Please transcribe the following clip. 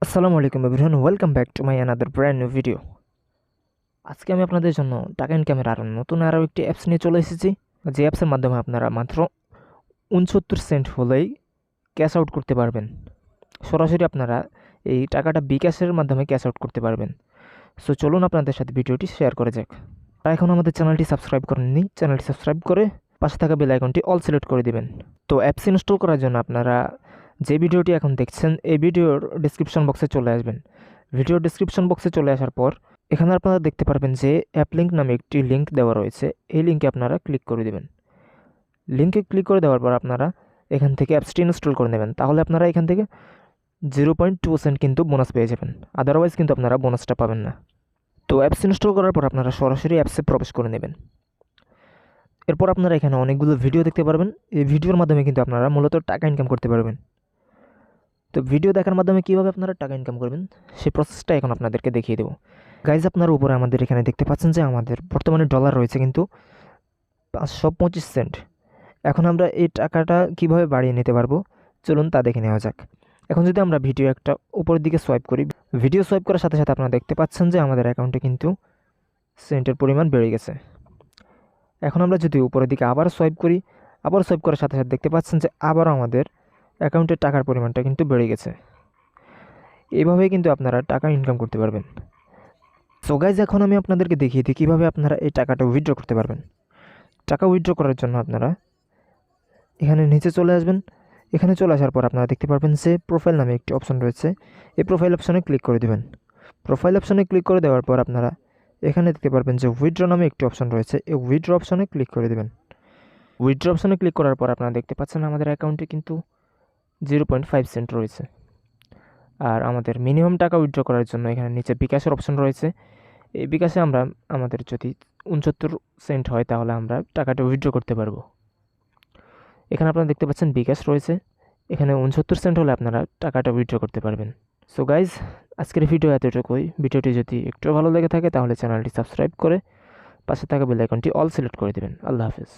আসসালামু আলাইকুম everyone, welcome back to my another brand new video. আজকে আমি আপনাদের জন্য টাকা ইনকামের নতুন একটি অ্যাপস নিয়ে চলে এসেছি। যে অ্যাপসের মাধ্যমে আপনারা মাত্র 69 সেন্ট হলেই ক্যাশ আউট করতে পারবেন। সরাসরি আপনারা এই টাকাটা বিকাশের মাধ্যমে ক্যাশ আউট করতে পারবেন। সো চলুন আপনাদের সাথে ভিডিওটি শেয়ার করে যাক। আর এখন আমাদের চ্যানেলটি সাবস্ক্রাইব করেননি, চ্যানেলটি সাবস্ক্রাইব করে পাশে থাকা বেল আইকনটি অল সিলেক্ট করে দিবেন। তো অ্যাপস ইনস্টল করার জন্য আপনারা যে ভিডিওটি এখন দেখছেন এই ভিডিওর ডিসক্রিপশন বক্সে চলে আসবেন। ভিডিওর ডিসক্রিপশন বক্সে চলে আসার পর এখানে আপনারা দেখতে পারবেন যে অ্যাপ লিঙ্ক নামে একটি লিঙ্ক দেওয়া রয়েছে। এই লিঙ্কে আপনারা ক্লিক করে দেবেন। লিঙ্কে ক্লিক করে দেওয়ার পর আপনারা এখান থেকে অ্যাপসটি ইনস্টল করে নেবেন। তাহলে আপনারা এখান থেকে 0.2 সেন্ট কিন্তু বোনাস পেয়ে যাবেন। আদারওয়াইজ কিন্তু আপনারা বোনাসটা পাবেন না। তো অ্যাপস ইনস্টল করার পর আপনারা সরাসরি অ্যাপসে প্রবেশ করে নেবেন। এরপর আপনারা এখানে অনেকগুলো ভিডিও দেখতে পারবেন। এই ভিডিওর মাধ্যমে কিন্তু আপনারা মূলত টাকা ইনকাম করতে পারবেন। তো ভিডিও দেখার মাধ্যমে কীভাবে আপনারা টাকা ইনকাম করবেন সেই প্রসেসটা এখন আপনাদেরকে দেখিয়ে দেবো। গাইজ, আপনার উপরে আমাদের এখানে দেখতে পাচ্ছেন যে আমাদের বর্তমানে ডলার রয়েছে কিন্তু 525 সেন্ট। এখন আমরা এই টাকাটা কিভাবে বাড়িয়ে নিতে পারবো চলুন তা দেখে নেওয়া যাক। এখন যদি আমরা ভিডিও একটা উপরের দিকে সোয়াইপ করি, ভিডিও সোয়াইপ করার সাথে সাথে আপনারা দেখতে পাচ্ছেন যে আমাদের অ্যাকাউন্টে কিন্তু সেন্টের পরিমাণ বেড়ে গেছে। এখন আমরা যদি উপরের দিকে আবার সোয়াইপ করি, আবার সোয়াইপ করার সাথে সাথে দেখতে পাচ্ছেন যে আবারও আমাদের অ্যাকাউন্টের টাকার পরিমাণটা কিন্তু বেড়ে গেছে। এইভাবেই কিন্তু আপনারা টাকা ইনকাম করতে পারবেন। সো গাইজ, এখন আমি আপনাদেরকে দেখিয়ে দিই কীভাবে আপনারা এই টাকাটা উইথড্র করতে পারবেন। টাকা উইথড্র করার জন্য আপনারা এখানে নিচে চলে আসবেন। এখানে চলে আসার পর আপনারা দেখতে পারবেন যে প্রোফাইল নামে একটি অপশন রয়েছে। এই প্রোফাইল অপশনে ক্লিক করে দেবেন। প্রোফাইল অপশনে ক্লিক করে দেওয়ার পর আপনারা এখানে দেখতে পারবেন যে উইথড্র নামে একটি অপশন রয়েছে। এই উইথড্র অপশনে ক্লিক করে দেবেন। উইথড্র অপশনে ক্লিক করার পর আপনারা দেখতে পাচ্ছেন আমাদের অ্যাকাউন্টে কিন্তু 0.5 সেন্ট রয়েছে। আর আমাদের মিনিমাম টাকা উইথড্র করার জন্য এখানে নিচে বিকাশের অপশন রয়েছে। এই বিকাশে আমরা আমাদের যদি 69 সেন্ট হয় তাহলে আমরা টাকাটা উইথড্র করতে পারবো। এখানে আপনারা দেখতে পাচ্ছেন বিকাশ রয়েছে। এখানে 69 সেন্ট হলে আপনারা টাকাটা উইথড্র করতে পারবেন। সো গাইজ, আজকের ভিডিও এতটুকুই। ভিডিওটি যদি একটু ভালো লেগে থাকে তাহলে চ্যানেলটি সাবস্ক্রাইব করে পাশে থাকা বেল আইকনটি অল সিলেক্ট করে দেবেন। আল্লাহ হাফেজ।